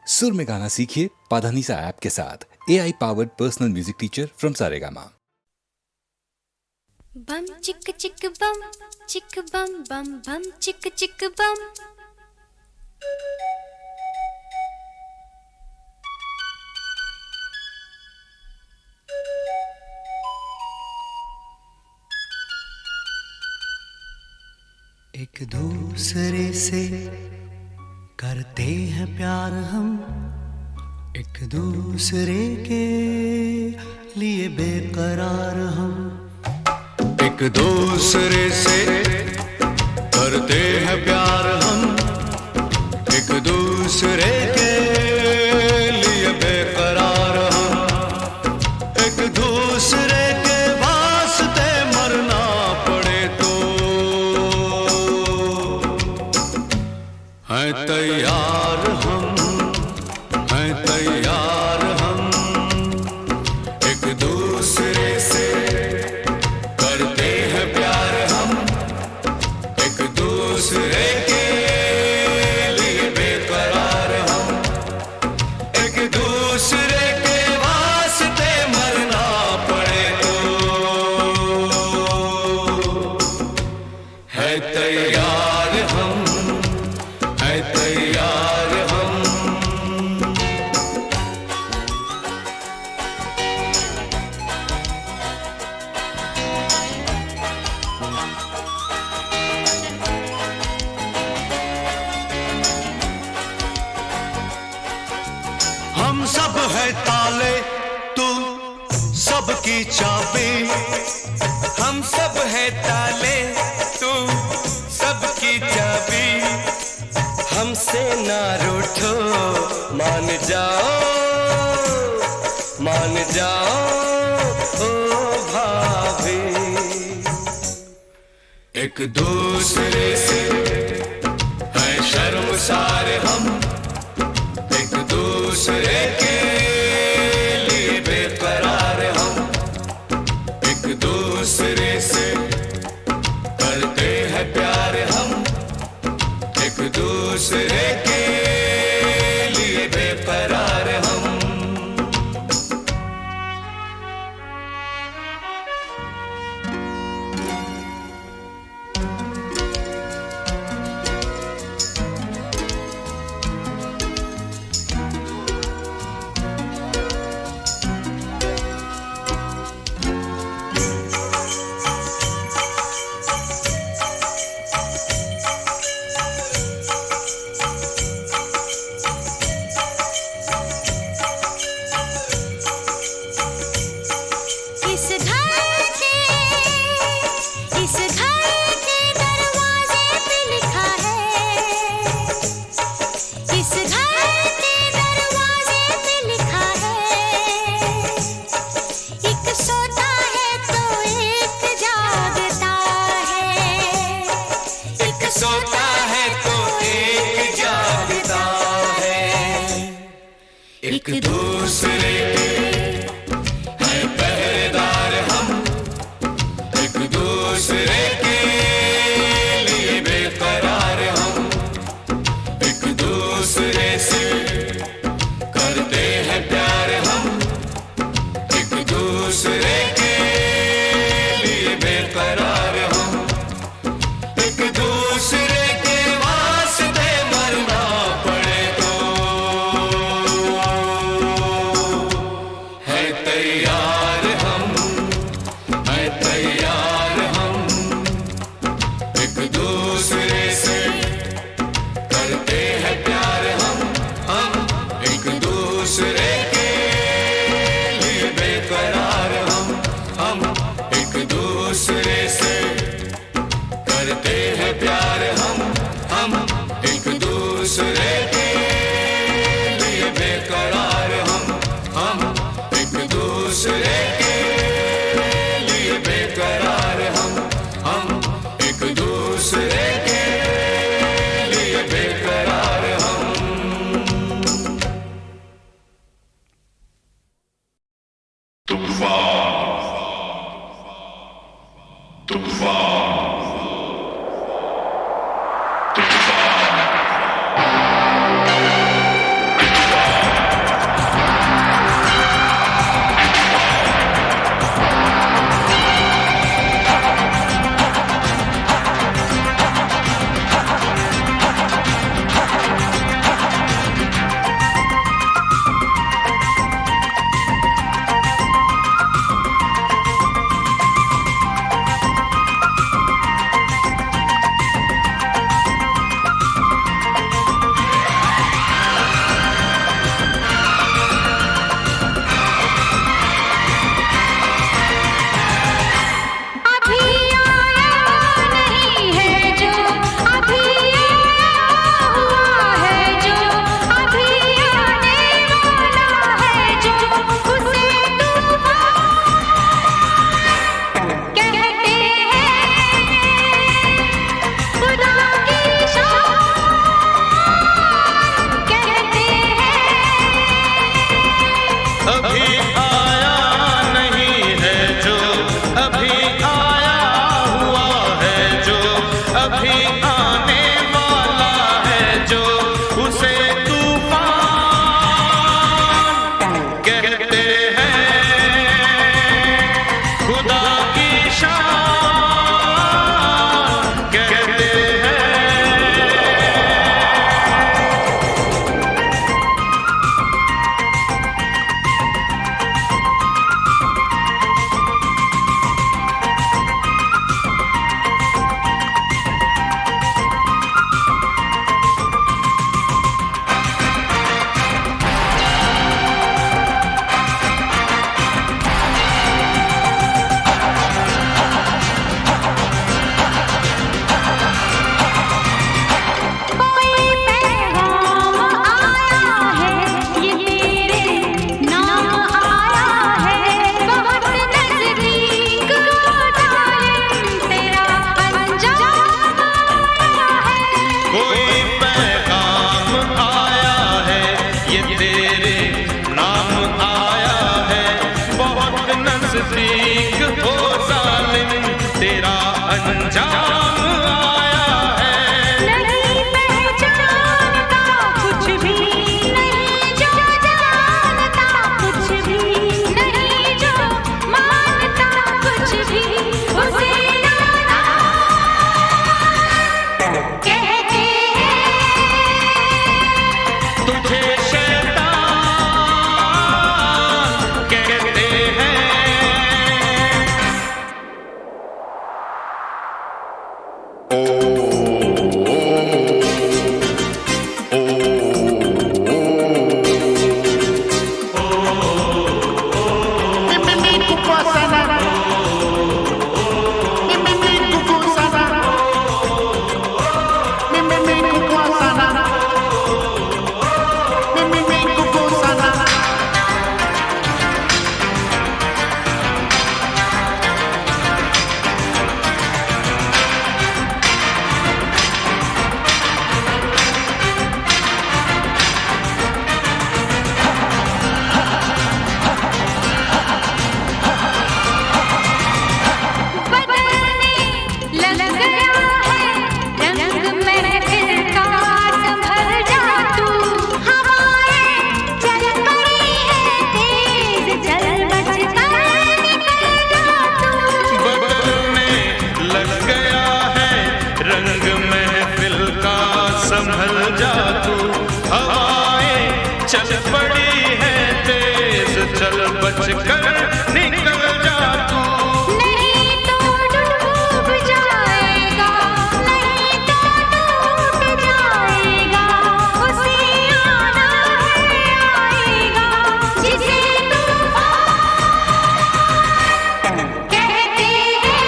सुर में गाना सीखिए पाधानीसा ऐप के साथ। AI powered personal music teacher from Saregama. बम चिक चिक बम बम बम चिक चिक बम। एक दूसरे से करते हैं प्यार हम, एक दूसरे के लिए बेकरार हम। एक दूसरे से करते हैं प्यार हम, एक दूसरे के लिए बेकरार हम। एक दूसरे के वास्ते मरना पड़े तो हैं तैयार हम, हैं तैयार हम। एक दूसरे से करते हैं प्यार हम, एक दूसरे के लिए बेकरार हम। एक दूसरे के वास्ते मरना पड़े तो है तैयार हम, है तैयार हम। हम सब है ताले, तू सबकी चाबी। हम सब है ताले, तू सबकी चाबी। हमसे ना रूठो, मान जाओ, मान जाओ ओ भाभी। एक दूसरे से है शर्मसार हम, एक दूसरे के लिए बेकरार हम। एक दूसरे से करते हैं प्यार हम, एक दूसरे के लिए बेकरार हम। इस घर के दरवाजे पे लिखा है, इस घर के दरवाजे पे लिखा है। एक सोता है तो एक जागता है, एक सोता है तो एक जागता है। एक दूसरे के है पहरेदार हम, एक दूसरे के लिए बेकरार हम। एक दूसरे से करते हैं प्यार हम, एक दूसरे के लिए बेकरार हम। एक दूसरे के वास्ते मरना पड़े तो है तैयार हम, है तैयार हम। एक दूसरे से करते हैं प्यार हम एक दूसरे के लिए बेकरार हम एक दूसरे से करते हैं प्यार हम एक दूसरे के लिए बेकरार हम एक दूसरे के लिए बेकरार हम एक दूसरे के लिए बेकरार हम। ये तेरे नाम आया है बहुत नजदीक हो जालिम तेरा अंजाम आया है। नहीं पहचानता कुछ भी नहीं जो जानता कुछ भी नहीं जो मानता कुछ भी उसे नादान कहते हैं। तुझे शैतान कहते हैं। बदलने लग गया है रंग महफिल का संभल जा तू हवाएं चल पड़ी है तेज चल बच कर निकल जा तू। बदलने लग गया है रंग महफिल का संभल जा तू हवाएं चल पड़ी है तेज चल बच कर निकल जा तू। नहीं तो डूब जाएगा नहीं तो टूट जाएगा उसे आना है आएगा जिसे तूफान कहते हैं।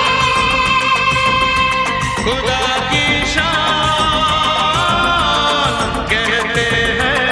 खुदा की शान कहते हैं।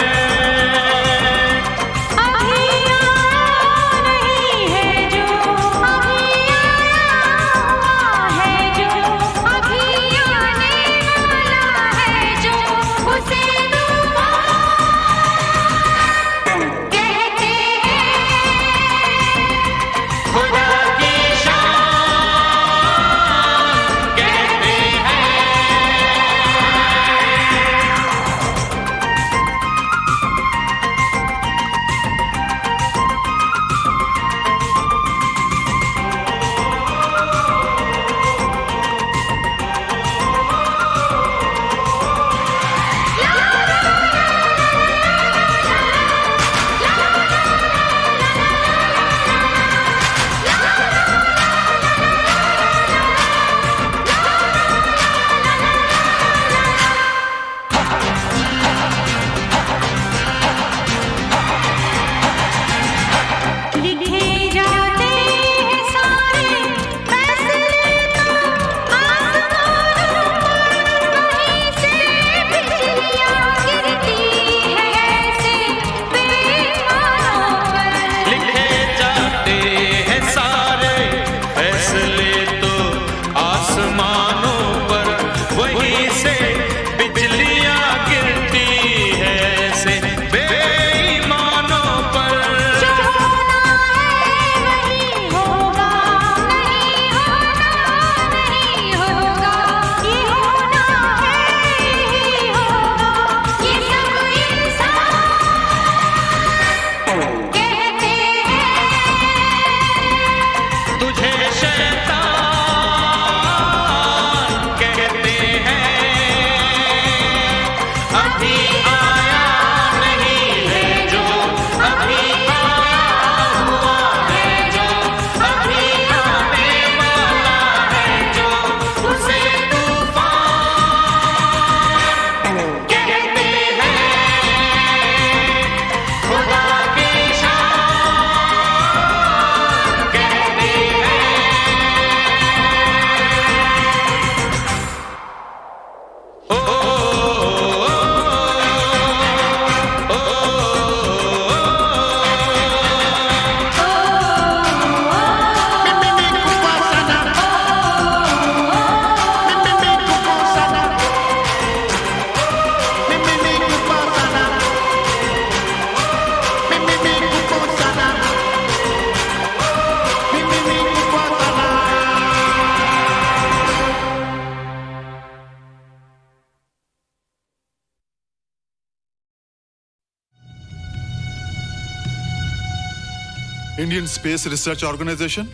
Indian space research organisation.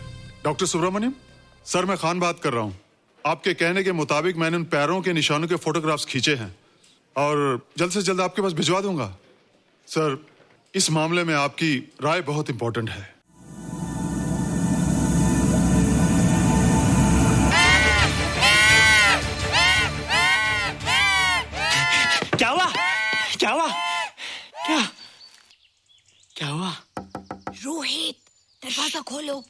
Doctor Subramaniam sir, मैं खान बात कर रहा हूँ। आपके कहने के मुताबिक मैंने उन पैरों के निशानों के फोटोग्राफ्स खींचे हैं और जल्द से जल्द आपके पास भिजवा दूंगा। सर, इस मामले में आपकी राय बहुत इंपॉर्टेंट है। क्या हुआ? क्या हुआ? क्या हुआ? रोहित, दरवाजा खोलो।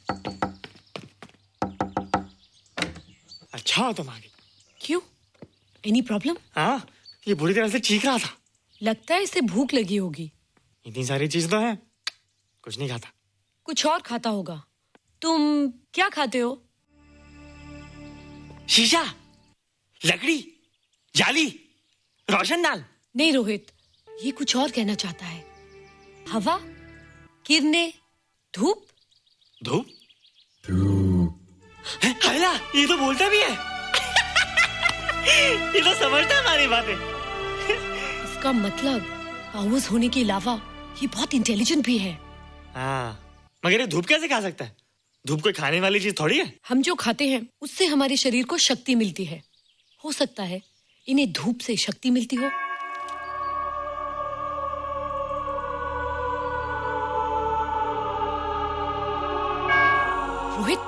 अच्छा हो तुम आ गई। क्यों? Any problem? हाँ, ये बुरी तरह से चीख रहा था। लगता है इसे भूख लगी होगी। इतनी सारी चीज तो है, कुछ नहीं खाता। कुछ और खाता होगा। तुम क्या खाते हो? शीशा, लकड़ी, जाली, रोशनदान। नहीं रोहित, ये कुछ और कहना चाहता है। हवा, किरणें, धूप। धूप? हैला, ये तो बोलता भी है। ये तो समझता है हमारी बातें। इसका मतलब पावर्स होने के अलावा ये बहुत इंटेलिजेंट भी है। हाँ, मगर ये धूप कैसे खा सकता है? धूप कोई खाने वाली चीज थोड़ी है। हम जो खाते हैं उससे हमारे शरीर को शक्ति मिलती है। हो सकता है इन्हें धूप से शक्ति मिलती हो। रोहित,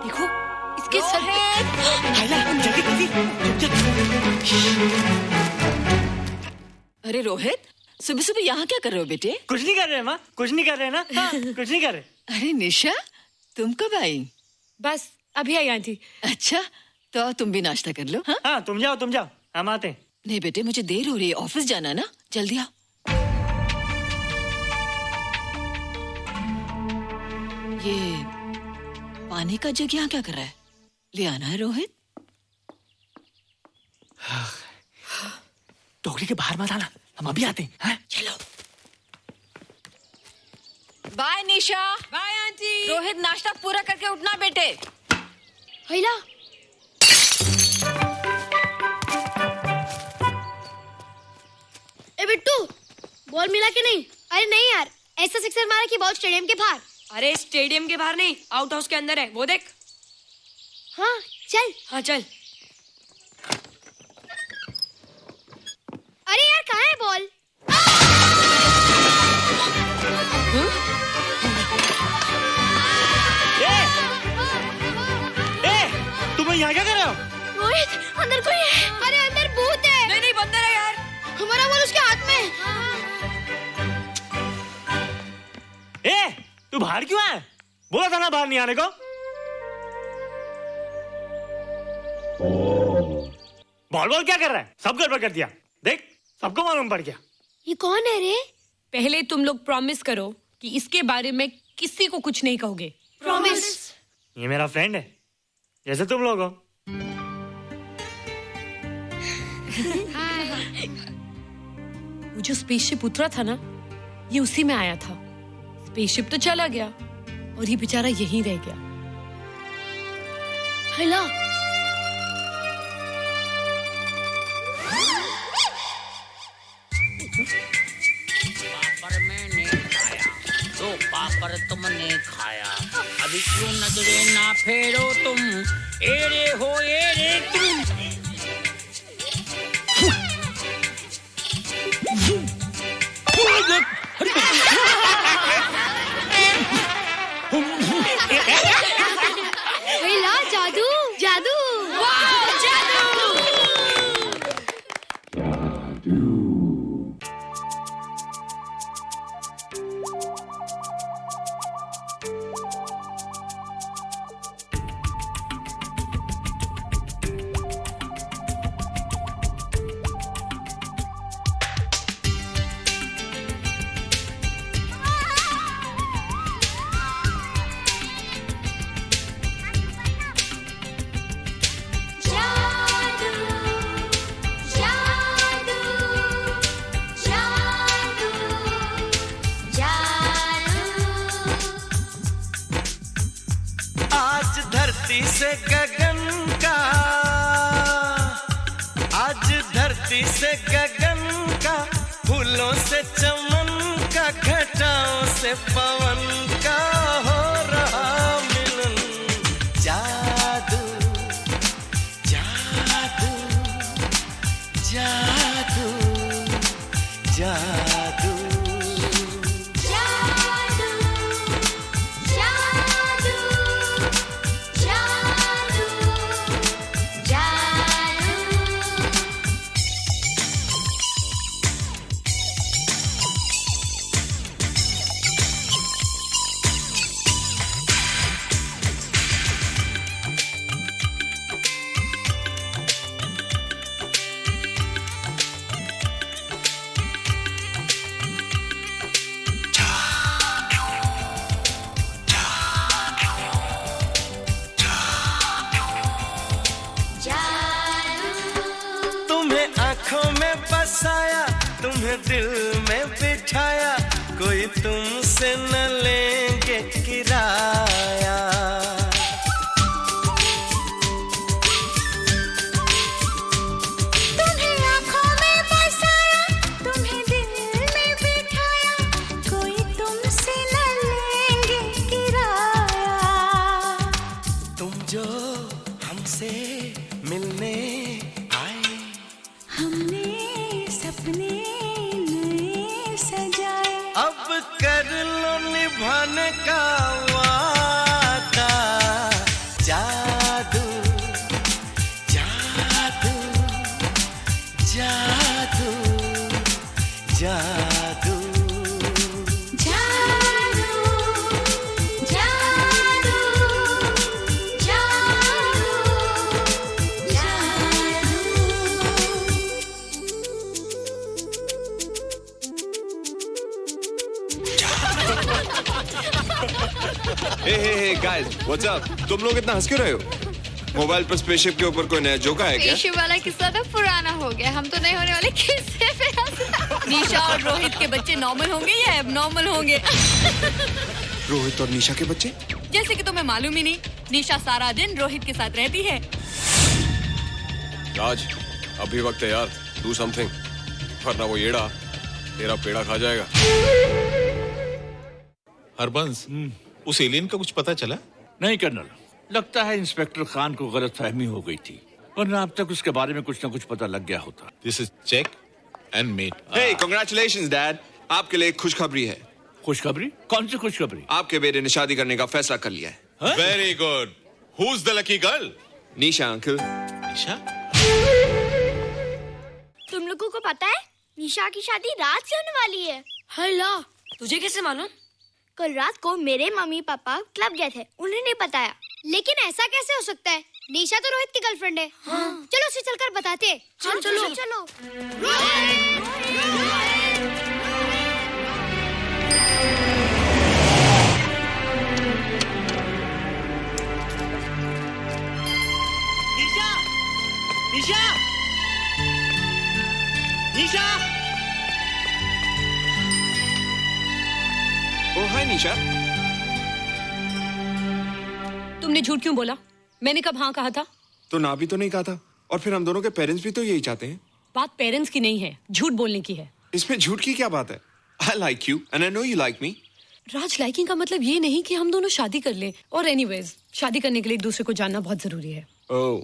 देखो इसके सर पे। हैला, जल्दी अरे रोहित, सुबह सुबह यहाँ क्या कर रहे हो बेटे? कुछ नहीं कर रहे माँ, कुछ नहीं कर रहे ना। हाँ, कुछ नहीं कर रहे। अरे निशा, तुम कब आई? बस अभी आई आंटी। अच्छा, तो तुम भी नाश्ता कर लो। हाँ, हाँ, तुम जाओ, हम आते हैं। नहीं बेटे, मुझे देर हो रही है, ऑफिस जाना ना, जल्दी आओ। ये पानी का जग यहाँ क्या कर रहा है? ले आना है रोहित। टोकरी के बाहर मत आना, हम अभी आते हैं। हाँ? चलो। Bye Nisha. Bye aunty. Rohit, नाश्ता पूरा करके उठना बेटे। हैला, ए बिट्टू, बॉल मिला कि नहीं? अरे नहीं यार, ऐसा सिक्सर मारा कि बॉल स्टेडियम के बाहर। अरे स्टेडियम के बाहर नहीं, आउट हाउस के अंदर है, वो देख। हाँ चल। हाँ चल। अरे यार, कहाँ है बॉल? तुम यहाँ क्या कर रहे हो? रोहित, अंदर कोई है। अरे अंदर भूत है। नहीं बंदर है यार। हमारा बॉल उसके हाथ में। तू बाहर क्यों है? बोला था ना बाहर नहीं आने को। बॉल क्या कर रहा है? सब गड़बड़ कर दिया। देख, सबको मालूम पड़ गया। ये कौन है रे? पहले तुम लोग प्रॉमिस करो कि इसके बारे में किसी को कुछ नहीं कहोगे। प्रॉमिस। ये मेरा फ्रेंड है, जैसे तुम लोग हो। वो जो स्पेसशिप उतरा था ना, ये उसी में आया था। स्पेसशिप तो चला गया और ये बेचारा यहीं रह गया। हैला, पापड़ मैंने खाया, तो पापड़ तुमने खाया। अभी क्यों नजरे ना फेरो तुम, एरे हो एरे तुम। हैला, जादू जादू। वाह, जादू। धरती से गगन का, आज धरती से गगन का, फूलों से चमन का, घटाओं से पवन का हो तुम्हें दिल में बिठाया, कोई तुमसे न लेंगे किराया। तुम्हें आँखों में बसाया, तुम्हें दिल में बिठाया, कोई तुमसे न लेंगे किराया। तुम जो हमसे मिलने आए, हमने सपने नए सजाए, अब कर लो निभाने का वादा। जादू जादू जादू जादू जादू जादू हे गाइस, व्हाट्स अप? तुम लोग इतना हंस क्यों रहे हो? मोबाइल पर स्पेसशिप के ऊपर कोई नया जोक आया क्या? स्पेसशिप वाला किस्सा तो पुराना हो गया, हम तो नहीं होने वाले किस्से पे हंसना। निशा और रोहित के बच्चे नॉर्मल होंगे या एबनॉर्मल होंगे? रोहित और निशा के बच्चे? जैसे कि तुम्हें मालूम ही नहीं, निशा सारा दिन रोहित के साथ रहती है। राज, अभी वक्त है यार, डू समथिंग, वरना वो येड़ा तेरा पेड़ा खा जाएगा। हरबंस, उस एलियन का कुछ पता चला? नहीं कर्नल, लगता है इंस्पेक्टर खान को गलतफहमी हो गई थी, वरना अब तक उसके बारे में कुछ न कुछ पता लग गया होता। This is check and mate. Hey, congratulations dad, आपके लिए एक खुशखबरी है। खुशखबरी? कौन सी खुशखबरी? आपके बेटे ने शादी करने का फैसला कर लिया है। Very good. Who is the lucky girl? Nisha uncle. Nisha? तुम लोगों को पता है निशा की शादी रात से होने वाली है। हल्ला, तुझे कैसे मालूम? कल रात को मेरे मम्मी पापा क्लब गए थे, उन्हें नहीं बताया। लेकिन ऐसा कैसे हो सकता है? निशा तो रोहित की गर्लफ्रेंड है। हाँ। चलो उसे चलकर बताते हैं। चलो चलो चलो। निशा, निशा, निशा। ओ हाय निशा। तुमने झूठ क्यों बोला? मैंने कब हाँ कहा था? तो ना भी तो नहीं कहा था, और फिर हम दोनों के पेरेंट्स भी तो यही चाहते हैं। बात पेरेंट्स की नहीं है, झूठ बोलने की है। इसमें झूठ की क्या बात है? I like you and I know you like me. Raj, liking का मतलब ये नहीं कि हम दोनों शादी कर लें। और एनीवेज, शादी करने के लिए एक दूसरे को जानना बहुत जरूरी है। ओह,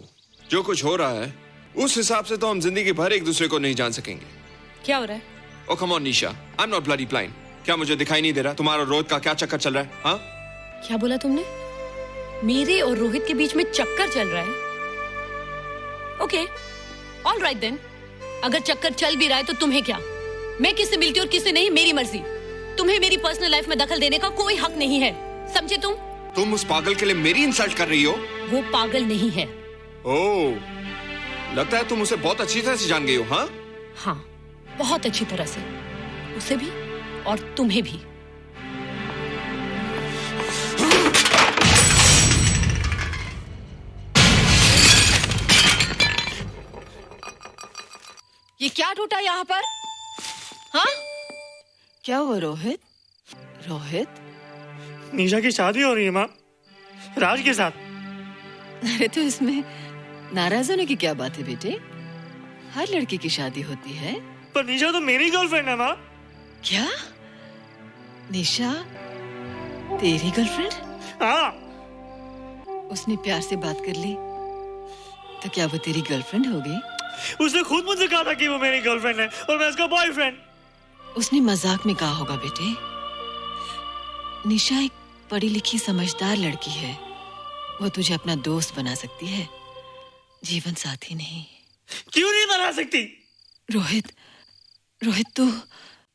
जो कुछ हो रहा है उस हिसाब से तो हम जिंदगी भर एक दूसरे को नहीं जान सकेंगे। क्या हो रहा है? Oh come on Nisha, I'm not bloody blind. क्या मुझे दिखाई नहीं दे रहा तुम्हारा रोहित का क्या चक्कर चल रहा है? हाँ? क्या बोला तुमने? मेरे और रोहित के बीच में चक्कर चल रहा है? Okay, all right then. अगर चक्कर चल भी रहा है तो तुम्हें क्या? मैं किससे मिलती हूँ और किससे नहीं, मेरी मर्जी। तुम्हें मेरी पर्सनल लाइफ में दखल देने का कोई हक नहीं है, समझे तुम? तुम उस पागल के लिए मेरी इंसल्ट कर रही हो? वो पागल नहीं है। ओह, लगता है तुम उसे बहुत अच्छी तरह से जान गई हो। हाँ? हाँ, बहुत अच्छी तरह से, उसे भी और तुम्हें भी। ये क्या टूटा यहाँ पर? हाँ? क्या हुआ रोहित? रोहित? निशा की शादी हो रही है माँ, राज के साथ। अरे तो इसमें नाराज होने की क्या बात है बेटे? हर लड़की की शादी होती है। पर निशा तो मेरी गर्लफ्रेंड है माँ। क्या? निशा तेरी गर्लफ्रेंड? हाँ। उसने प्यार से बात कर ली तो क्या वो तेरी गर्लफ्रेंड हो गई? उसने खुद मुझसे कहा था कि वो मेरी गर्लफ्रेंड है और मैं उसका बॉयफ्रेंड। उसने मजाक में कहा होगा बेटे। निशा एक पढ़ी लिखी समझदार लड़की है, वो तुझे अपना दोस्त बना सकती है, जीवन साथी नहीं। क्यों नहीं बना सकती? रोहित, रोहित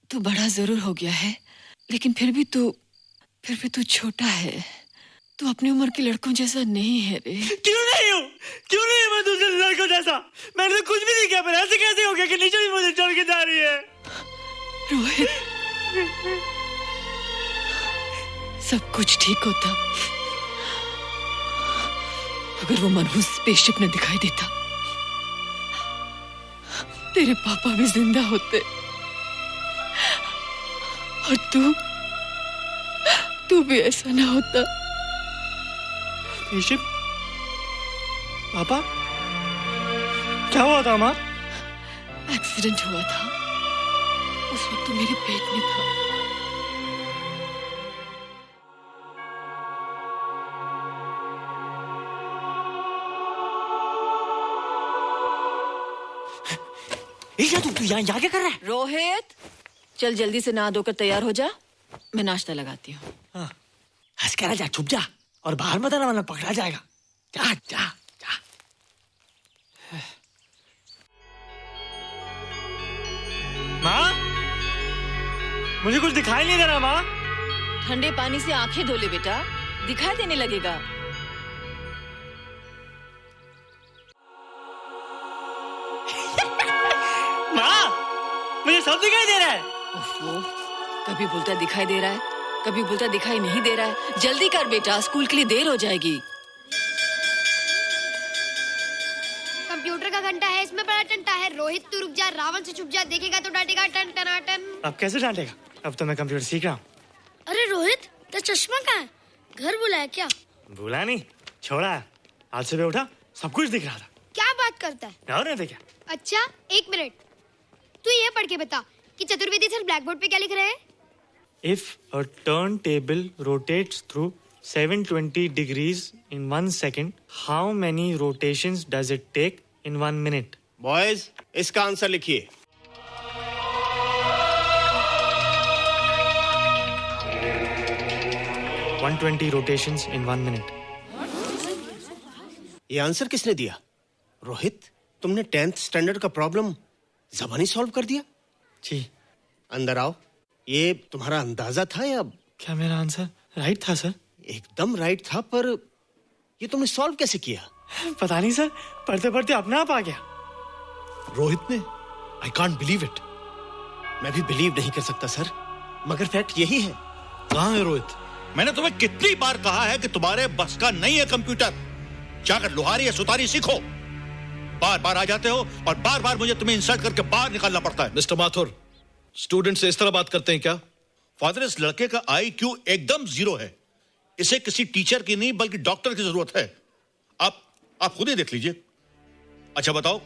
तू बड़ा जरूर हो गया है, लेकिन फिर भी तू छोटा है। तू अपनी उम्र के लड़कों जैसा नहीं है रे। क्यों नहीं हूँ? क्यों नहीं मैं दूसरे लड़कों जैसा? मैंने तो कुछ भी नहीं किया, पर ऐसे कैसे हो गया कि निशा भी मुझे छोड़ के जा रही है? रोहित, सब कुछ ठीक होता अगर वो मनहूस स्पेसशिप न दिखाई देता। तेरे पापा भी जिंदा होते और तू भी ऐसा ना होता। ऋषभ, पापा, क्या हुआ था माँ? एक्सीडेंट हुआ था, उस वक्त तू मेरे पेट में था। तू यहाँ क्या कर रहा है? रोहित, चल जल्दी से नहा धोकर तैयार हो जा, मैं नाश्ता लगाती हूँ। हंस कर जा, छुप जा और बाहर मत आना वरना पकड़ा जाएगा। जा जा जा। माँ, मुझे कुछ दिखाई नहीं दे रहा माँ। ठंडे पानी से आंखें धो ले बेटा, दिखाई देने लगेगा। माँ, मुझे सब दिखाई दे रहा है। ओफो, कभी बोलता दिखाई दे रहा है, कभी बोलता दिखाई नहीं दे रहा है। जल्दी कर बेटा, स्कूल के लिए देर हो जाएगी। कंप्यूटर का घंटा है, इसमें बड़ा टंटा है। रोहित तू रुक जा, रावण से छुप जा, देखेगा तो डांटेगा टन टनाटन। अब कैसे डांटेगा? अब तो मैं कंप्यूटर सीख रहा हूँ। अरे रोहित, तेरा चश्मा कहाँ है? घर बुलाया क्या? भूला नहीं, छोड़ा। आज सुबह उठा, सब कुछ दिख रहा था। क्या बात करता है? और नहीं तो क्या? अच्छा, एक मिनट, तू ये पढ़ के बता कि चतुर्वेदी सर ब्लैक बोर्ड पे क्या लिख रहे हैं? If a turntable rotates through 720 degrees in 1 second, how many rotations does it take in 1 minute? Boys, इसका आंसर लिखिए। – 120 rotations in 1 minute. ये आंसर किसने दिया? रोहित, तुमने 10th स्टैंडर्ड का प्रॉब्लम ज़बानी सॉल्व कर दिया? जी। अंदर आओ। ये तुम्हारा अंदाजा था या? क्या मेरा आंसर राइट था सर? एकदम राइट था, पर ये तुमने सॉल्व कैसे किया? पता नहीं सर, पढ़ते पढ़ते अपने आप आ गया। रोहित ने? I can't believe it. मैं भी बिलीव नहीं कर सकता सर, मगर फैक्ट यही है। कहाँ है रोहित? मैंने तुम्हें कितनी बार कहा है कि तुम्हारे बस का नहीं है कंप्यूटर। जाकर लोहारी या सुतारी सीखो। बार बार आ जाते हो और बार बार मुझे तुम्हें इंसल्ट करके बाहर निकालना पड़ता है। मिस्टर माथुर, स्टूडेंट से इस तरह बात करते हैं क्या? फादर, इस लड़के का IQ एकदम 0 है। इसे किसी टीचर की नहीं बल्कि डॉक्टर की जरूरत है। आप खुद ही देख लीजिए। अच्छा बताओ,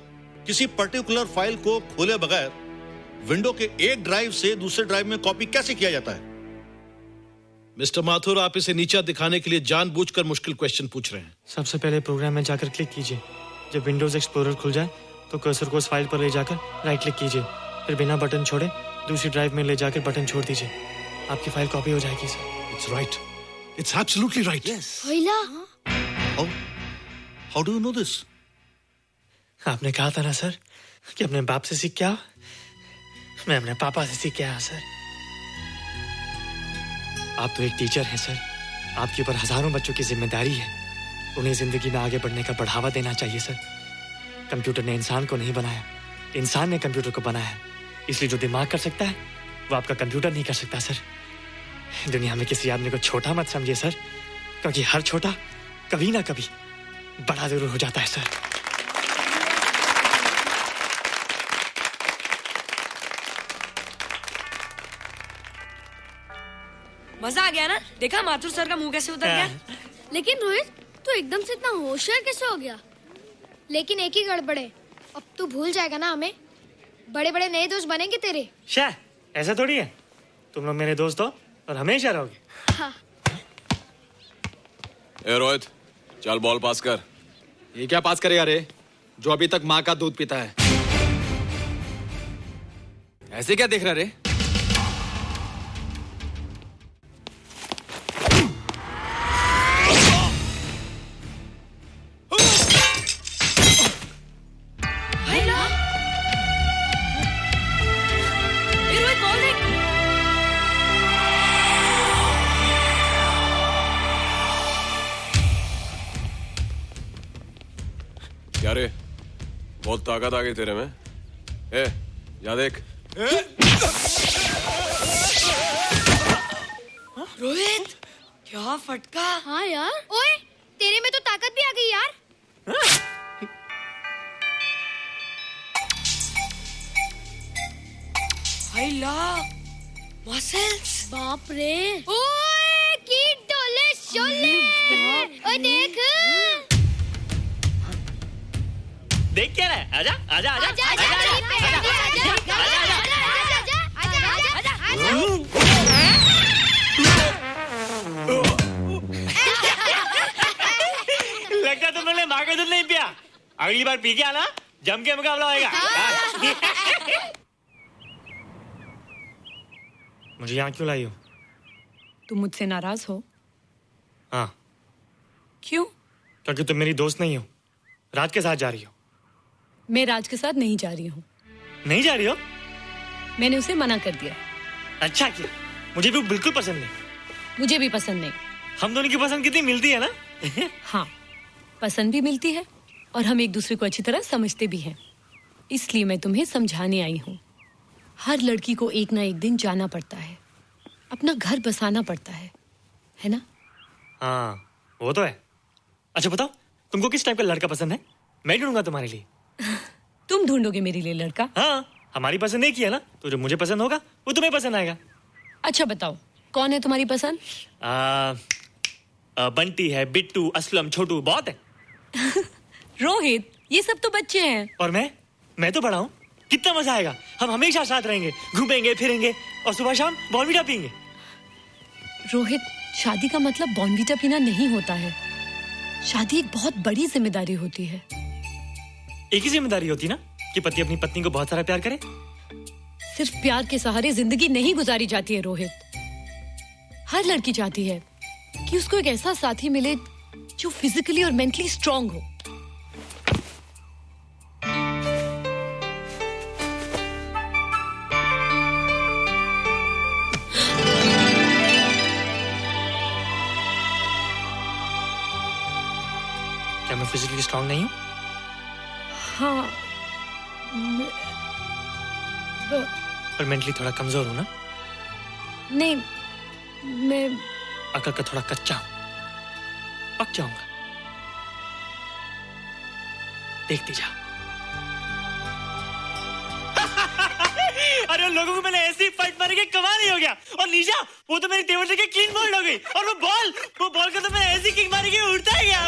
किसी पर्टिकुलर फाइल को खोले बगैर विंडो के एक ड्राइव से दूसरे ड्राइव में कॉपी कैसे किया जाता है? मिस्टर माथुर, आप इसे नीचा दिखाने के लिए जानबूझकर मुश्किल क्वेश्चन पूछ रहे हैं। सबसे पहले प्रोग्राम में जाकर क्लिक कीजिए। जब विंडोज एक्सप्लोरर खुल जाए तो कर्सर को उस फाइल पर ले जाकर राइट क्लिक कीजिए, फिर बिना बटन छोड़े दूसरी ड्राइव में ले जाकर बटन छोड़ दीजिए। आपकी फाइल कॉपी हो जाएगी sir. It's right, it's absolutely right. How do you know this? आपने कहा था ना सर कि अपने बाप से सीख के आओ। मैं अपने पापा से सीख के आया सर। आप तो एक टीचर हैं सर, आपके ऊपर हजारों बच्चों की जिम्मेदारी है। उन्हें जिंदगी में आगे बढ़ने का बढ़ावा देना चाहिए सर। कंप्यूटर ने इंसान को नहीं बनाया, इंसान ने कंप्यूटर को बनाया है। इसलिए जो दिमाग कर सकता है वो आपका कंप्यूटर नहीं कर सकता सर। दुनिया में किसी आदमी को छोटा मत समझिए सर, क्योंकि हर छोटा कभी ना कभी बड़ा जरूर हो जाता है सर। मजा आ गया ना? देखा माथुर सर का मुंह कैसे उतर गया? लेकिन रोहित, तू एकदम से इतना होशियार कैसे हो गया? लेकिन एक ही गड़बड़ है, अब तू भूल जाएगा ना हमें। बड़े बड़े नए दोस्त बनेंगे तेरे। शाह, ऐसा थोड़ी है। तुम लोग मेरे दोस्त हो और हमेशा रहोगे। हाँ। ए रोहित, चल बॉल पास कर। ये क्या पास करेगा रे, जो अभी तक माँ का दूध पीता है? ऐसे क्या देख रहा रे? क्या रे, बहुत ताकत आ गई तेरे में। ए, जा देख। रोहित, क्या फटका। हाँ यार, ओए तेरे में तो ताकत भी आ गई यार। हाय ला, मसल्स। बाप रे। ओए की डोले शोले। ओए देख। देख क्या रहा है? आजा आजा आजा आजा लगता तुम लोगों ने माँ का दूध नहीं पिया। अगली बार पी के आना, जम के मुकाबला होएगा। मुझे यहाँ क्यों लाई हो? तुम मुझसे नाराज हो? हाँ। क्यों? क्योंकि तुम मेरी दोस्त नहीं हो, राज के साथ जा रही हो। मैं राज के साथ नहीं जा रही हूँ। नहीं जा रही हो? मैंने उसे मना कर दिया। अच्छा किया, मुझे भी बिल्कुल पसंद नहीं। मुझे भी पसंद नहीं। हम दोनों की पसंद कितनी मिलती है ना? हाँ, पसंद भी मिलती है और हम एक दूसरे को अच्छी तरह समझते भी हैं। इसलिए मैं तुम्हें समझाने आई हूँ। हर लड़की को एक ना एक दिन जाना पड़ता है, अपना घर बसाना पड़ता है ना? हाँ, वो तो है। अच्छा बताओ, तुमको किस टाइप का लड़का पसंद है? मैं ढूंढूंगा तुम्हारे लिए। तुम ढूंढोगे मेरे लिए लड़का? हाँ, हमारी पसंद एक ही है ना, तो जो मुझे पसंद होगा वो तुम्हें पसंद आएगा। अच्छा बताओ, कौन है तुम्हारी पसंद? बंटी है, बिट्टू, असलम, छोटू, बहुत है। रोहित, ये सब तो बच्चे हैं। और मैं तो बड़ा हूँ। कितना मजा आएगा, हम हमेशा साथ रहेंगे, घूमेंगे फिरेंगे और सुबह शाम बॉर्नवीटा पीएंगे। रोहित, शादी का मतलब बॉर्नवीटा पीना नहीं होता है। शादी एक बहुत बड़ी जिम्मेदारी होती है। एक ही जिम्मेदारी होती ना कि पति अपनी पत्नी को बहुत सारा प्यार करे। सिर्फ प्यार के सहारे जिंदगी नहीं गुजारी जाती है रोहित। हर लड़की चाहती है कि उसको एक ऐसा साथी मिले जो फिजिकली और मेंटली स्ट्रांग हो। क्या मैं फिजिकली स्ट्रांग नहीं हूँ? हाँ, पर मेंटली थोड़ा कमजोर हूँ ना? नहीं, मैं अकल का थोड़ा कच्चा हूँ, पक जाऊंगा। देखती जाओ। अरे लोगों को मैंने ऐसी फाइट मारी कि कमाल ही हो गया। और नीचा, वो तो मेरी टेबल से क्लीन बोल्ड हो गई। और वो बॉल को तो मैंने ऐसी किक मारी कि उड़ता ही गया।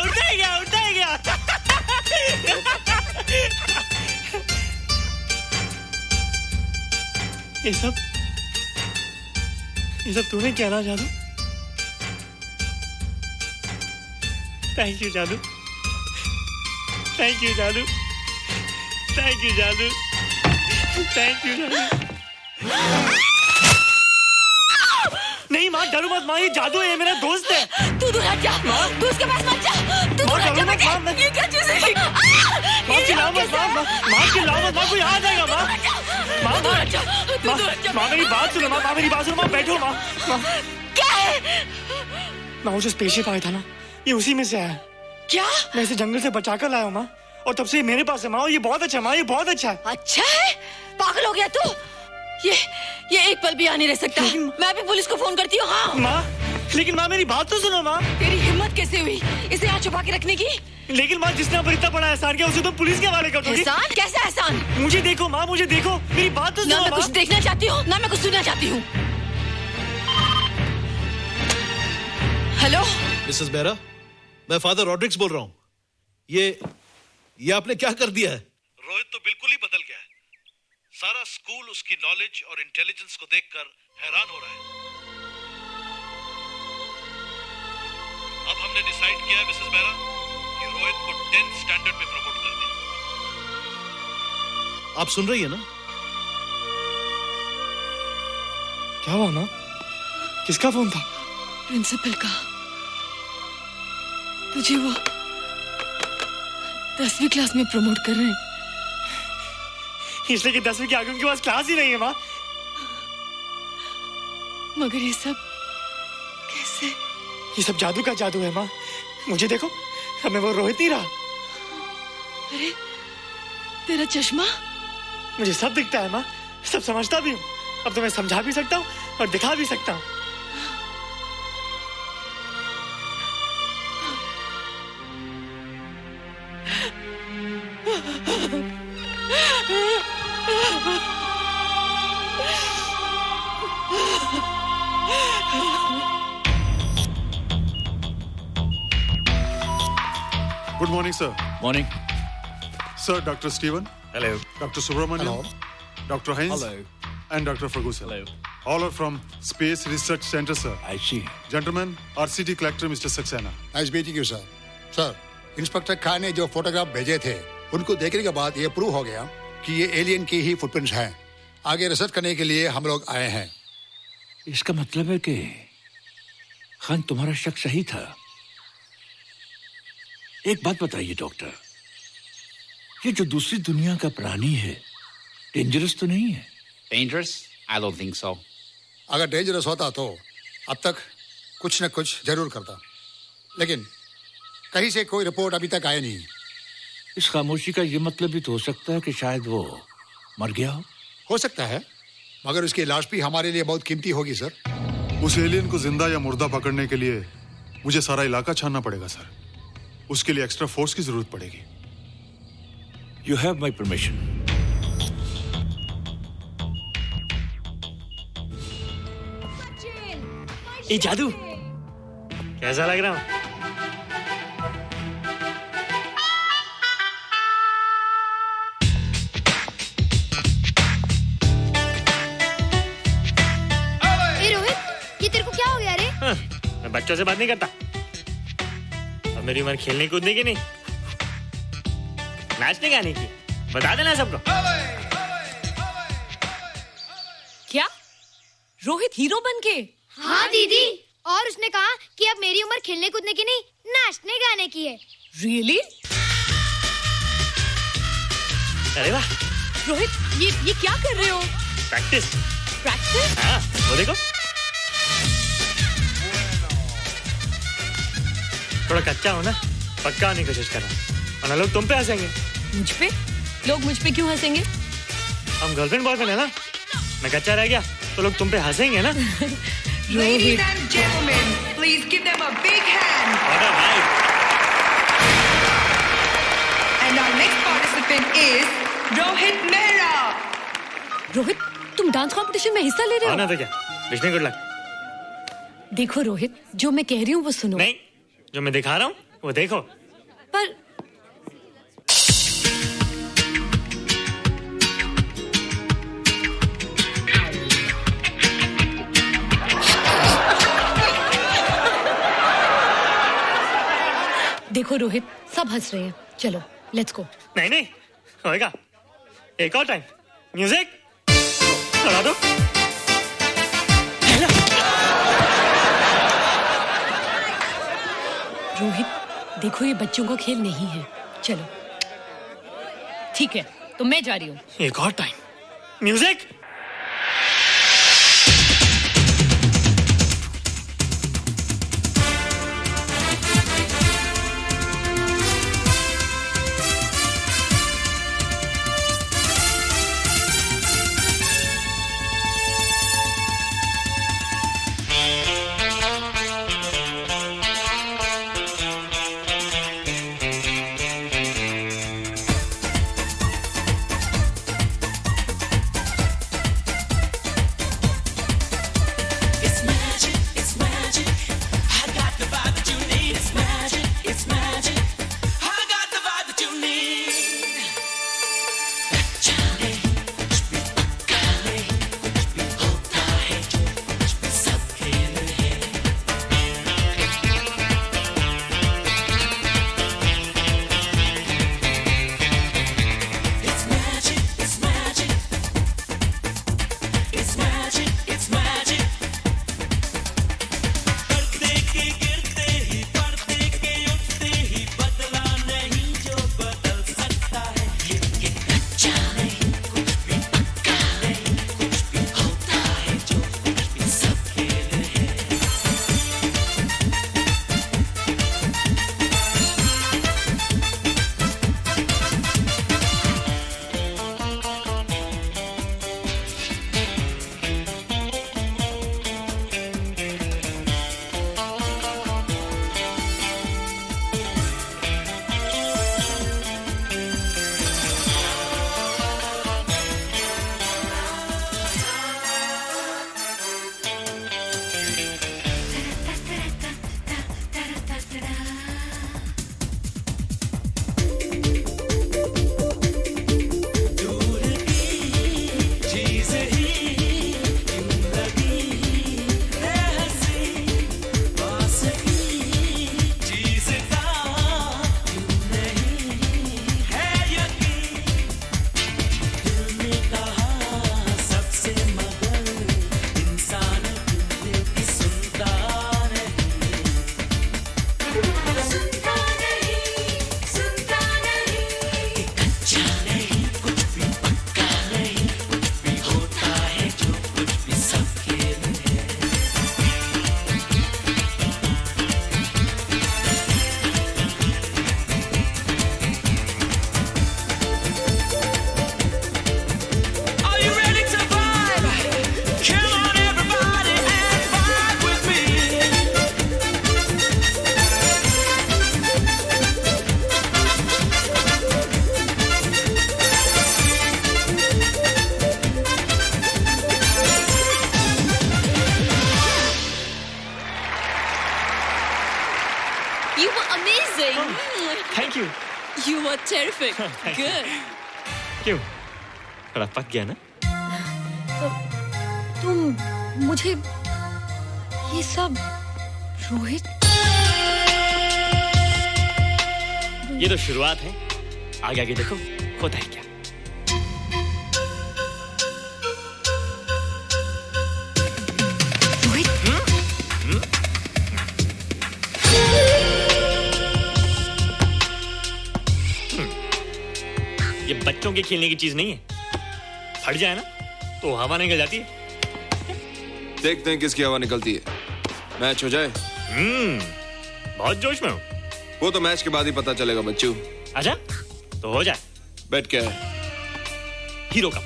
ये सब तूने क्या ना जादू? थैंक यू जादू। नहीं माँ, डरो मत माँ, ये जादू है, ये मेरा दोस्त है। तू दूर हट जा, तू उसके पास मत जा। तू दूर हट जा बेटे। ये क्या चीज़ है? माँ चिल्लाओ मत, माँ कोई आ जाएगा। माँ मेरी बात सुनो, माँ बैठो। माँ क्या है? माँ वो जो स्पेसशिप आया था ना, ये उसी में से आया। क्या? मैं इसे जंगल से बचा कर लाया हूँ माँ, और तब से ये मेरे पास है माँ। ये बहुत अच्छा है माँ, ये बहुत अच्छा है। अच्छा है? पागल हो गया तू? ये एक पल भी आ नहीं रह सकता। मैं अभी पुलिस को फोन करती हूँ। हाँ माँ, लेकिन माँ मेरी बात तो सुनो माँ। तेरी हिम्मत कैसे हुई इसे यहाँ छुपा के रखने की? लेकिन माँ, जिसने पर इतना बड़ा एहसान किया उसे तो पुलिस के हवाले कर दोगी। एहसान? कैसा एहसान? मुझे देखो माँ, मुझे देखो, मेरी बात तो सुनो। ना मैं कुछ देखना चाहती हूँ, ना मैं कुछ सुनना चाहती हूँ। हेलो मिसेस बेरा, मैं फादर रॉड्रिक्स बोल रहा हूँ। ये आपने क्या कर दिया है? रोहित तो बिल्कुल ही बदल गया है। सारा स्कूल उसकी नॉलेज और इंटेलिजेंस को देखकर हैरान हो रहा है। अब हमने डिसाइड किया है मिसेस बेरा कि रोहित को 10th स्टैंडर्ड में प्रमोट कर दें। आप सुन रही है ना? क्या हुआ माँ? किसका फोन था? प्रिंसिपल का। तुझे वो 10वीं क्लास में प्रमोट कर रहे हैं। इसलिए कि 10वीं के आगे उनके पास क्लास ही नहीं है माँ। मगर ये सब कैसे? ये सब जादू का जादू है माँ। मुझे देखो, अब मैं वो रोहित नहीं रहा। अरे तेरा चश्मा? मुझे सब दिखता है माँ, सब समझता भी हूँ। अब तो मैं समझा भी सकता हूँ और दिखा भी सकता हूँ। Good morning, sir. Morning. Sir, Dr. Steven. Hello. Dr. Subramaniam. Hello. Dr. Heinz. Hello. And Dr. Ferguson. Hello. All are from Space Research Center, sir. I see. Gentlemen, RCT collector Mr. Saxena. Nice meeting you, sir. Sir, inspector Khan ने जो photograph भेजे थे उनको देखने के बाद ये prove हो गया कि ये एलियन की ही फुटप्रिंट्स हैं। आगे रिसर्च करने के लिए हम लोग आए हैं। इसका मतलब है कि खान तुम्हारा शक सही था। एक बात बताइए डॉक्टर, ये जो दूसरी दुनिया का प्राणी है डेंजरस तो नहीं है? Dangerous? I don't think so. अगर डेंजरस होता तो अब तक कुछ न कुछ जरूर करता, लेकिन कहीं से कोई रिपोर्ट अभी तक आई नहीं। इस खामोशी का ये मतलब भी तो हो सकता है कि शायद वो मर गया हो सकता है, मगर उसकी लाश भी हमारे लिए बहुत कीमती होगी सर। उस एलियन को जिंदा या मुर्दा पकड़ने के लिए मुझे सारा इलाका छानना पड़ेगा सर। उसके लिए एक्स्ट्रा फोर्स की जरूरत पड़ेगी। You have my permission. ये जादू कैसा लग रहा हूं? ए रोहित, ये तेरे को क्या हो गया रे? मैं बच्चों से बात नहीं करता। अब मेरी उम्र खेलने कूदने की नहीं, नाचने गाने की। बता देना सबको। क्या रोहित हीरो बन के? हाँ दीदी, और उसने कहा कि अब मेरी उम्र खेलने कूदने की नहीं, नाचने गाने की है। Really? अरे वाह रोहित, ये क्या कर रहे हो? प्रैक्टिस। प्रैक्टिस? हाँ, वो देखो। थोड़ा कच्चा हो ना, पक्का होने की कोशिश कर रहा हूँ, वरना लोग तुम पे हंसेंगे। मुझ पे? लोग मुझ पे क्यों हंसेंगे? हम गर्लफ्रेंड बॉयफ्रेंड है ना, मैं कच्चा रह गया तो लोग तुम पे हंसेंगे ना। Ladies and gentlemen, please give them a big hand. And our next participant is Rohit Mehra. Rohit, तुम डांस कंपटीशन में हिस्सा ले रहे हो? ना तो क्या, विश मी गुड लक। देखो रोहित, जो मैं कह रही हूँ वो सुनो। नहीं, जो मैं दिखा रहा हूँ वो देखो। पर देखो रोहित, सब हंस रहे हैं। चलो लेट्स गो। नहीं नहीं होएगा, एक और टाइम। म्यूजिक चला दो। रोहित देखो, ये बच्चों का खेल नहीं है। चलो ठीक है, तो मैं जा रही हूँ। एक और time. Music. You were amazing. Thank you. You were terrific. Good. क्यों? थोड़ा पक गया ना? तो तुम मुझे ये सब रोहित ये तो शुरुआत है, आगे आगे देखो होता है क्या। रोहित ये बच्चों के खेलने की चीज नहीं है, फट जाए ना तो हवा निकल जाती है। देखते हैं किसकी हवा निकलती है। मैच हो जाए। बहुत जोश में हूँ। वो तो मैच के बाद ही पता चलेगा बच्चू। अच्छा तो हो जाए। बेट क्या है? Hero cup.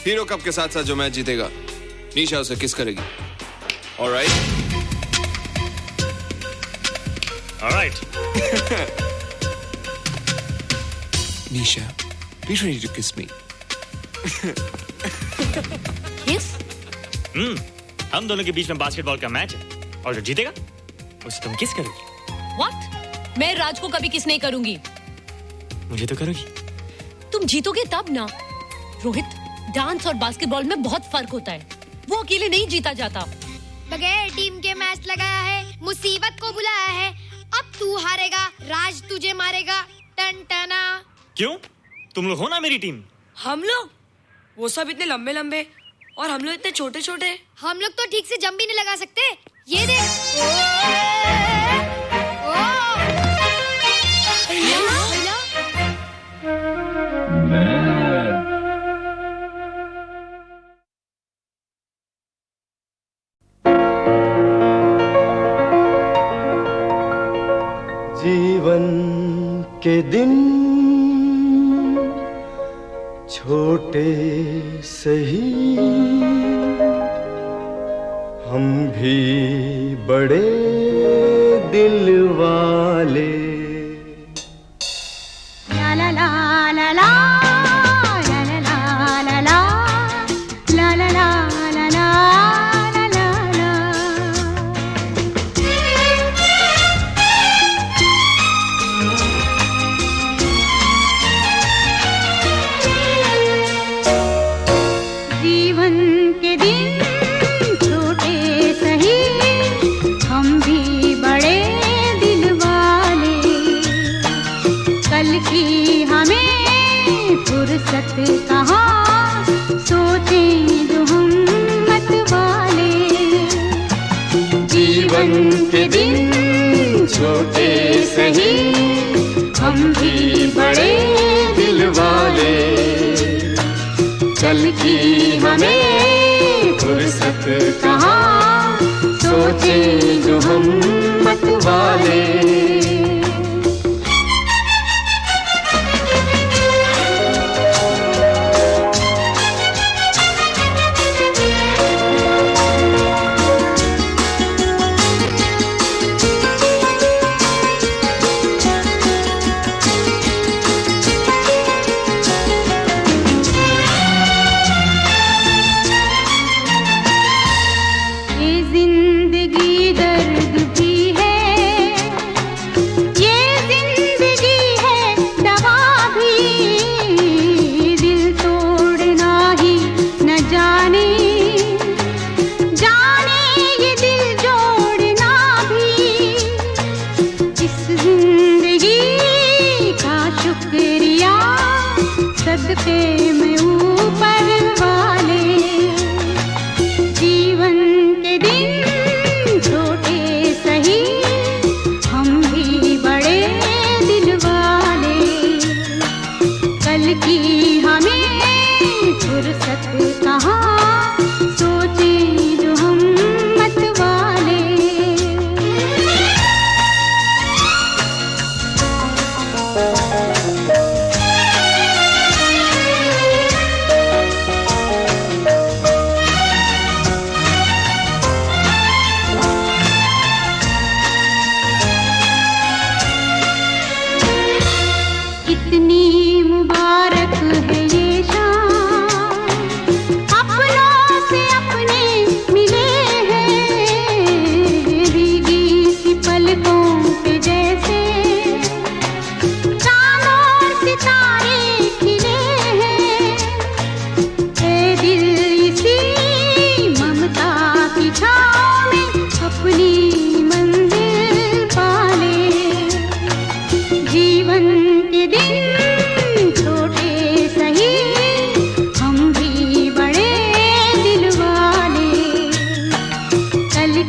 हीरो कप के साथ साथ जो मैच जीतेगा निशा उसे किस करेगी। Alright alright. Nisha be ready to kiss me. Kiss? हम दोनों के बीच में बास्केटबॉल का मैच है और जो जीतेगा उसे तुम किस करोगी। What? मैं राज को कभी किस नहीं करूंगी। मुझे तो करोगी। तुम जीतोगे तब ना। रोहित, डांस और बास्केटबॉल में बहुत फर्क होता है, वो अकेले नहीं जीता जाता। बगैर टीम के मैच लगाया है, मुसीबत को बुलाया है। अब तू हारेगा, राज तुझे मारेगा। टन टना। क्यों? तुम लोग हो ना मेरी टीम। हम लोग? वो सब इतने लंबे लंबे और हम लोग इतने छोटे छोटे। हम लोग तो ठीक से जंप भी नहीं लगा सकते। ये देख। जीवन के दिन छोटे सही, हम भी बड़े दिल वाले। ला ला ला ला ला ला ला ला ला ला ला ला ला ला ला ला। जीवन के दिन छोटे सही, हम भी बड़े दिल वाले। कल की हमें फुर्सत कहाँ, सोचें जो हम मत वाले। जीवन के दिन छोटे सही, हम भी बड़े दिल वाले। कल की हमें फुर्सत कहाँ, सोचे जो हम मत वाले। ये जिंदगी दर्द भी है,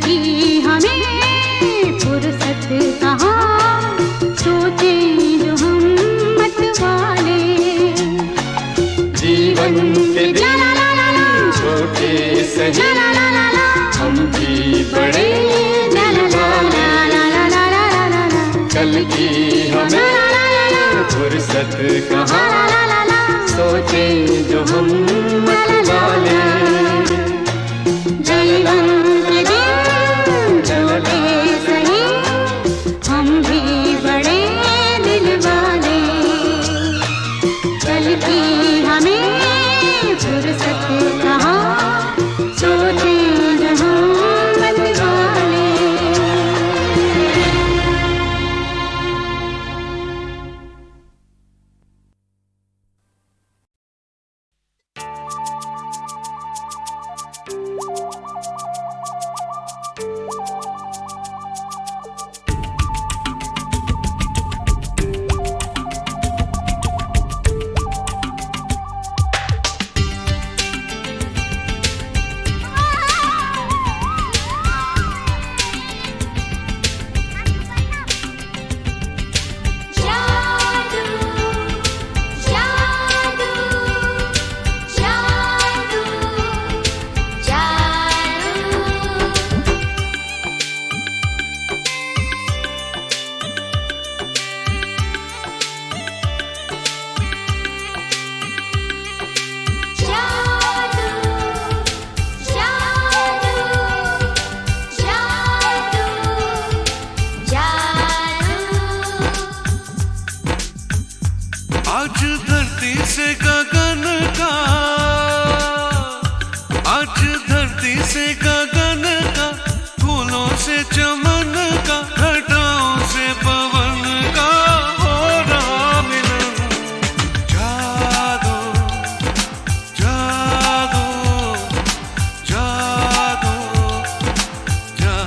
की हमें फुर्सत कहाँ, सोचे जो हम मत वाले। जीवन के दिन छोटे सही, हम भी बड़े दिल वाले। कल की हमें फुर्सत कहाँ, सोचे जो हम मत वाले। जीवन के दिन छोटे सही, हम भी बड़े दिल वाले। कल की हमें फुर्सत कहाँ, सोचे जो हम मत वाले। आज धरती से गगन का, आज धरती से गगन का, फूलों से चमन का, घटाओं से पवन का हो रहा मिलन। जागो जागो जागो जागो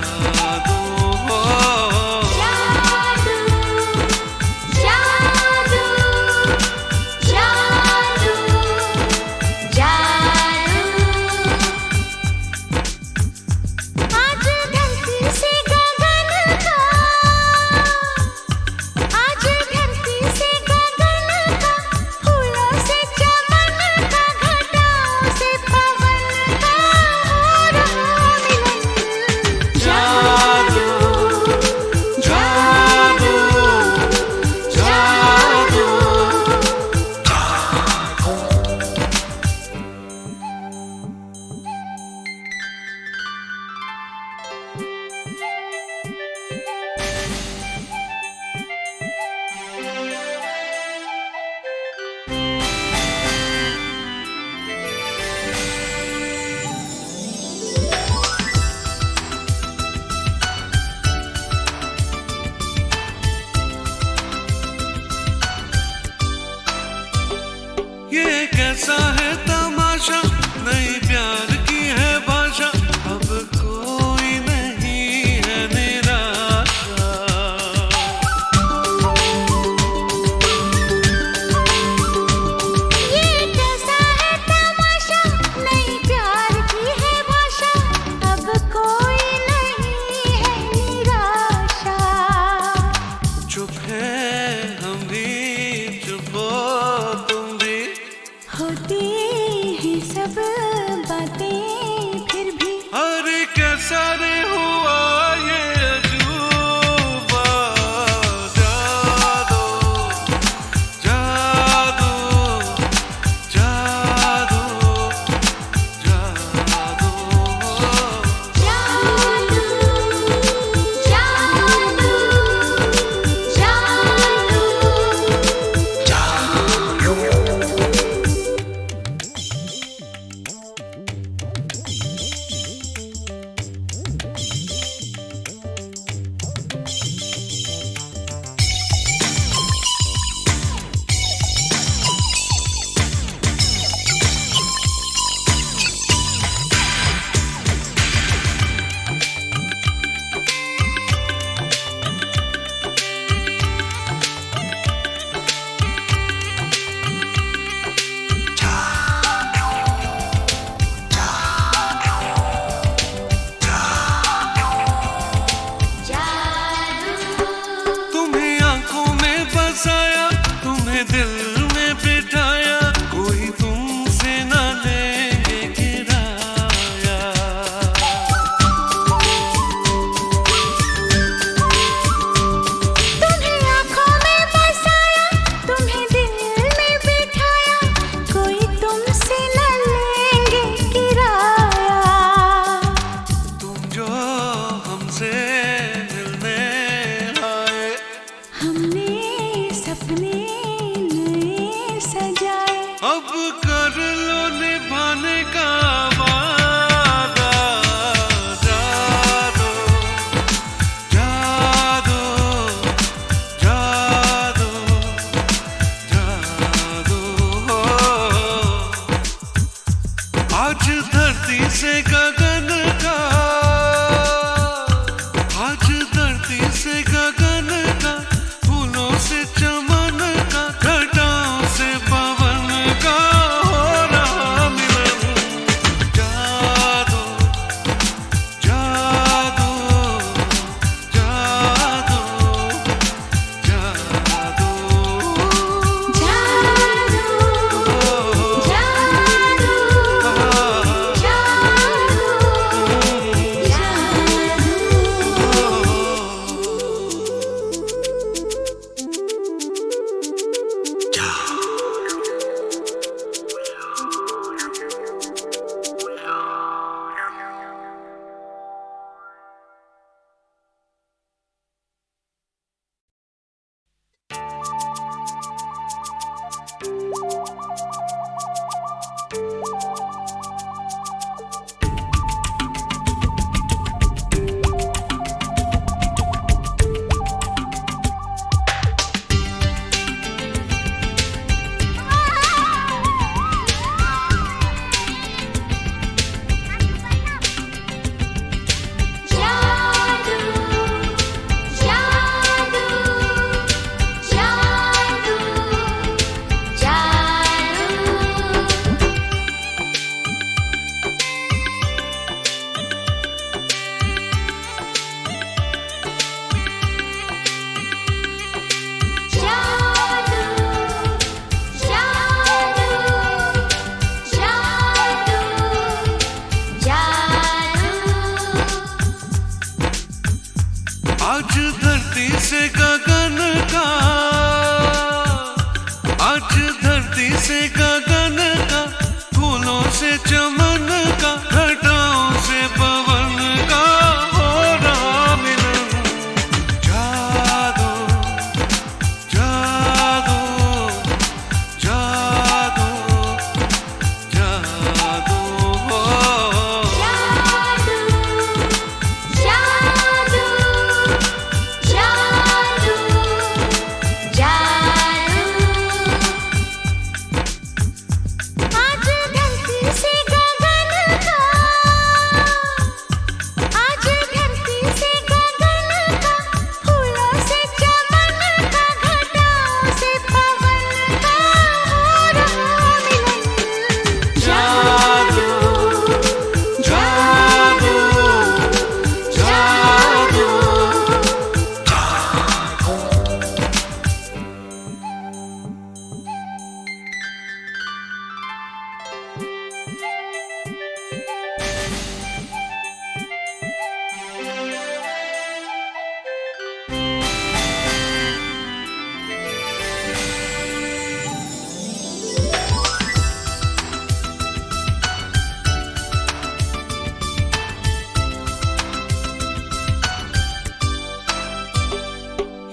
ये कैसा है तमाशा, नई प्यार की है भाषा, अब कोई नहीं है निराशा। ये कैसा है तमाशा, नई प्यार की है भाषा, अब कोई नहीं है निराशा। चुप है हम भी, चुप हो तुम भी, होती आज धरती से गगन का, आज धरती से गगन का, फूलों से चमन का, घटाओं से पवन का हो रहा मिलन। जादू जादू जादू जादू हो।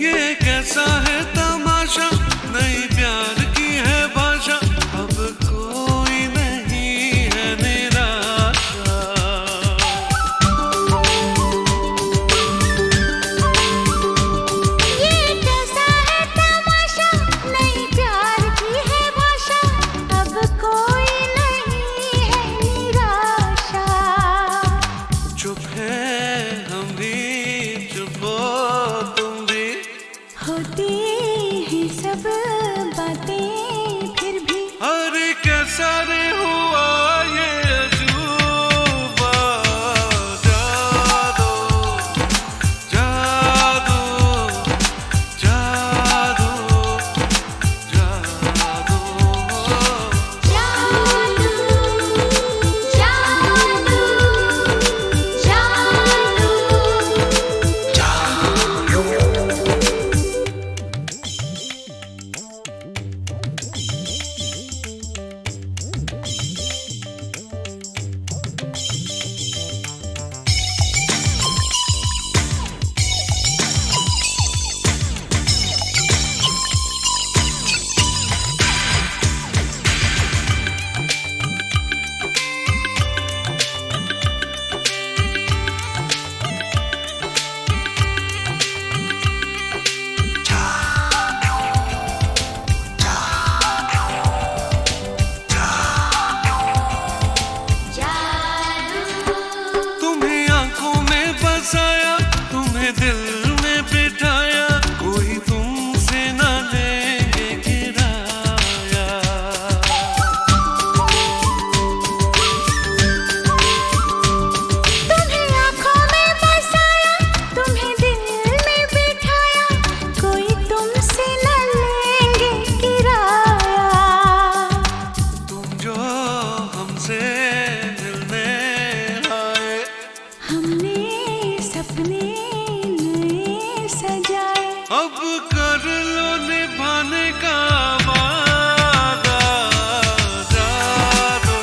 ये कैसा है तमाशा, नई प्यार की है भाषा, अब कोई नहीं है निराशा। ये कैसा है तमाशा, नई प्यार की है भाषा, अब कोई नहीं है निराशा। चुप है हम भी, चुप हो तुम भी, होती हैं सब बातें फिर भी। अरे कैसा रे हुआ ये अजूबा। जादू जादू जादू जादू तुम्हें आंखों में बसाया, तुम्हें दिल में बिठाया, कोई तुमसे न लेंगे किराया। तुम्हें आँखों में बसाया, तुम्हें दिल में बिठाया, कोई तुमसे न लेंगे किराया। तुम जो हमसे मिलने आए, हमने सपने नए सजाए, अब कर लो निभाने का वादा। जादू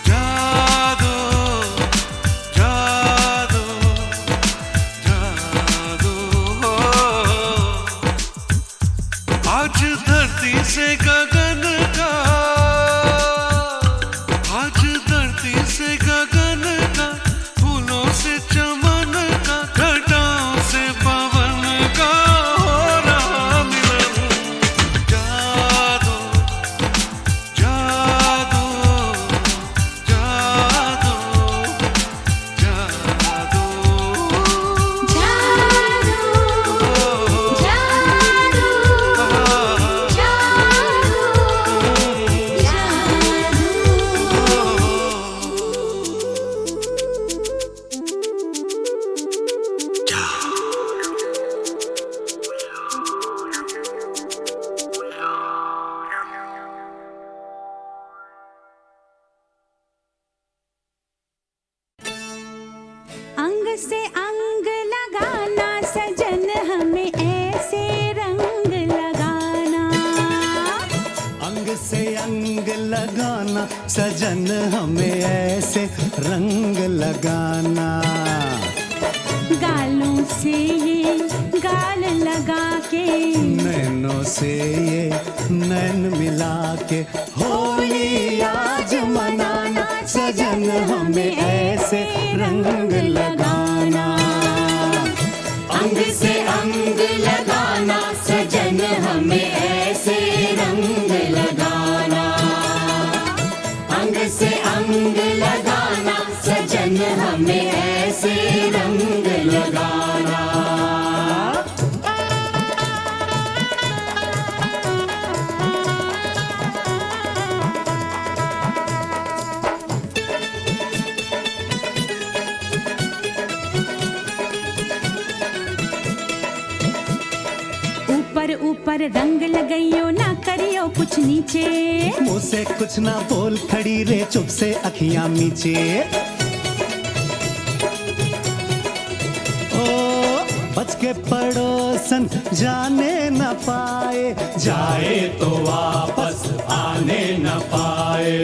जादू जादू जादू हो। आज धरती से गगन का, आज धरती से गगन का, फूलों से चमन का, घटाओं से पवन का हो रहा मिलन। सजन हमें ऐसे रंग लगाना। गालों से ये गाल लगा के, नैनों से ये नैन मिला के, होली आज मनाना सजन हमें ऐसे रंग लगाना। अंग से अंग लगाना सजन हमें ऐसे रंग लगाना। अंग से अंग लगाना सजन हमें ऐसे रंग लगाना। ऊपर ऊपर रंग लगाइयो ना करियो कुछ नीचे। मुँह से कुछ ना बोल खड़ी रे चुप से अखियां मीचे। ओ बच के पड़ोसन जाने न पाए, जाए तो वापस आने न पाए।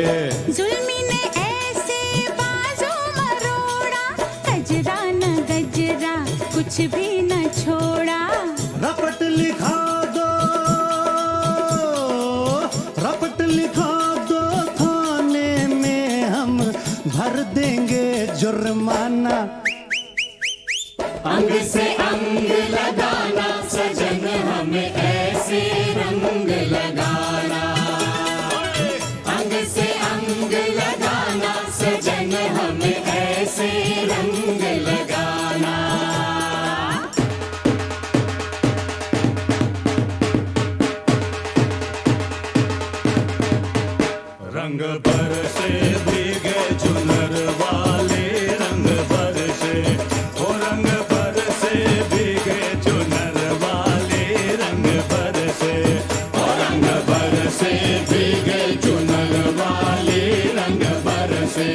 जुल्मी ने ऐसे बाजू मरोड़ा, गजरा न गजरा कुछ भी न छोड़ा। रपट लिखा दो, रपट लिखा दो थाने में हम भर देंगे जुर्माना। अंग से अंग लगाना सजन हमें ऐसे रंग लगाना। अंग से अंग लगाना सजन हमें ऐसे रंग लगाना। रंग बरसे भीगे चुनर वाले, रंग बरसे ओ रंग बरसे भीगे चुनर वाले, रंग बरसे ओ रंग बरसे भीगे चुनर वाले, रंग बरसे।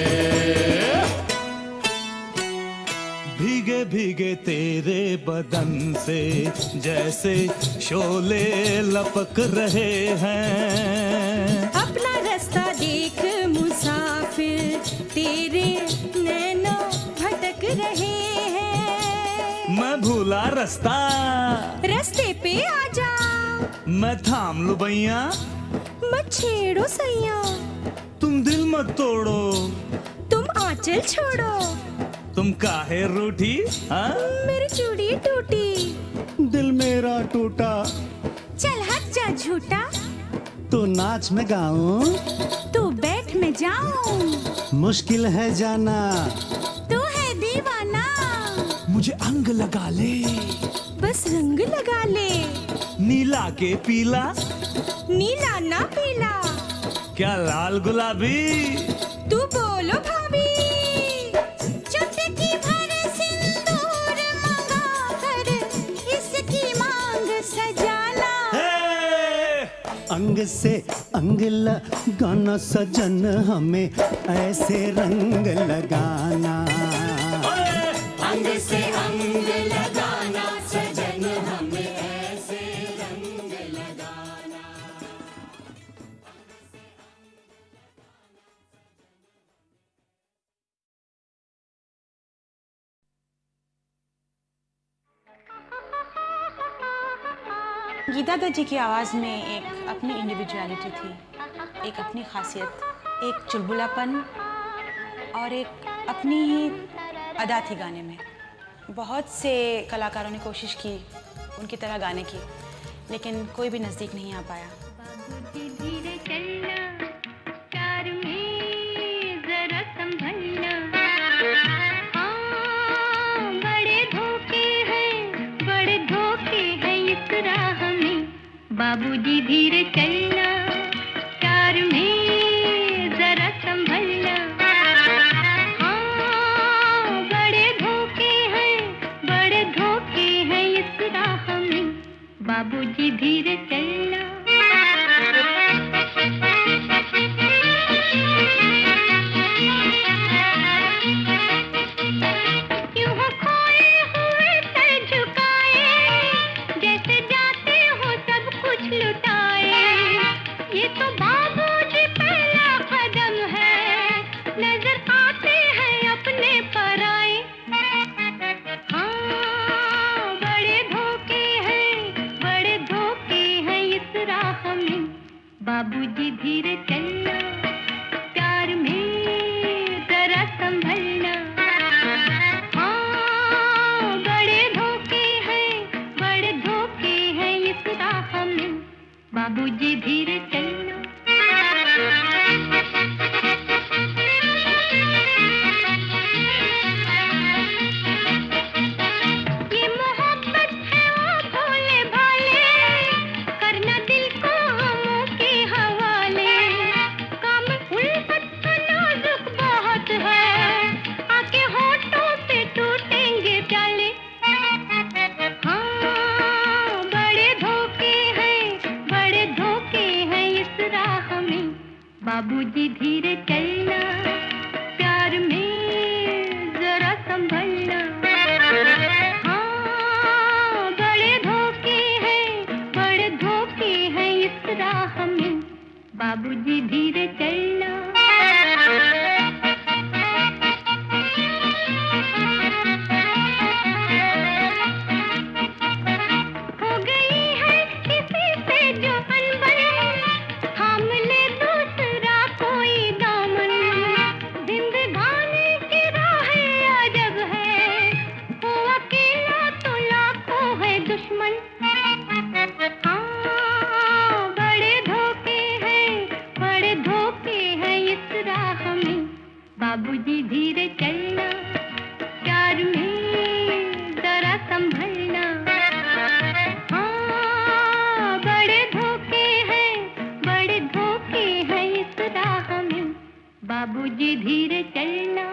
भीगे भीगे तेरे बदन से जैसे शोले लपक रहे हैं। अपना रास्ता देख मुसाफिर, तेरे नैनों भटक रहे हैं। मैं भूला रास्ता, रास्ते पे आजा, मैं थाम लूं भैया। मत छेड़ो सैया, तुम दिल मत तोड़ो, तुम आंचल छोड़ो। तुम काहे रूठी? हाँ? मेरी चूड़ी टूटी, दिल मेरा टूटा। चल हट जा झूठा, तो नाच में गाऊं, तू बैठ में जाऊं। मुश्किल है जाना, तू है दीवाना। मुझे अंग लगा ले, बस रंग लगा ले। नीला के पीला, नीला ना पीला, क्या लाल गुलाबी? तू बोलो भाभी। चुटकी भर सिंदूर मंगा कर इसकी मांग सजाना। अंग से अंग लगाना सजन हमें ऐसे रंग लगाना। अंग से अंग लगाना सजन हमें ऐसे रंग लगाना। गीता दत्त जी की आवाज़ में एक अपनी इंडिविजुअलिटी थी, एक अपनी खासियत, एक चुलबुलापन और एक अपनी ही अदा थी गाने में। बहुत से कलाकारों ने कोशिश की उनकी तरह गाने की, लेकिन कोई भी नज़दीक नहीं आ पाया। धीरे चलना, प्यार में जरा संभलना। हाँ, बड़े धोखे हैं इस राह में। बाबूजी धीरे चलना, प्यार में जरा संभलना। हाँ, बड़े धोखे हैं इस राह में। बाबूजी धीरे चलना। क्यों हो खोए हुए सर झुकाए, जैसे जाते हो सब कुछ लुटाए। ये तो बाबूजी पहला कदम बाबूजी धीरे चलना, प्यार में जरा संभलना। हाँ, बड़े धोखे हैं इस राह में, बाबूजी धीरे चलना। ये मोहब्बत है ओ भोले भाले, करना दिल को हमों के हवाले। काम उल्फत का नाजुक बहुत है, आके होठों पे टूटेंगे प्याले। हाँ, बड़े धोखे हैं इस राह में, बाबूजी धीरे चलना, प्यार में जरा संभलना। हाँ, बड़े धोखे हैं इस राह में, बाबूजी धीरे चलना। हो गई है किसी से जो अनबन, थाम ले दूसरा कोई दामन। जिंदगानी की राहें अजब है, वो अकेला तो लाखों है दुश्मन। हाँ, बड़े धोखे हैं इस राह में, बाबूजी धीरे चलना, प्यार में जरा संभलना। हाँ, बड़े धोखे हैं इस राह में, बाबूजी धीरे चलना।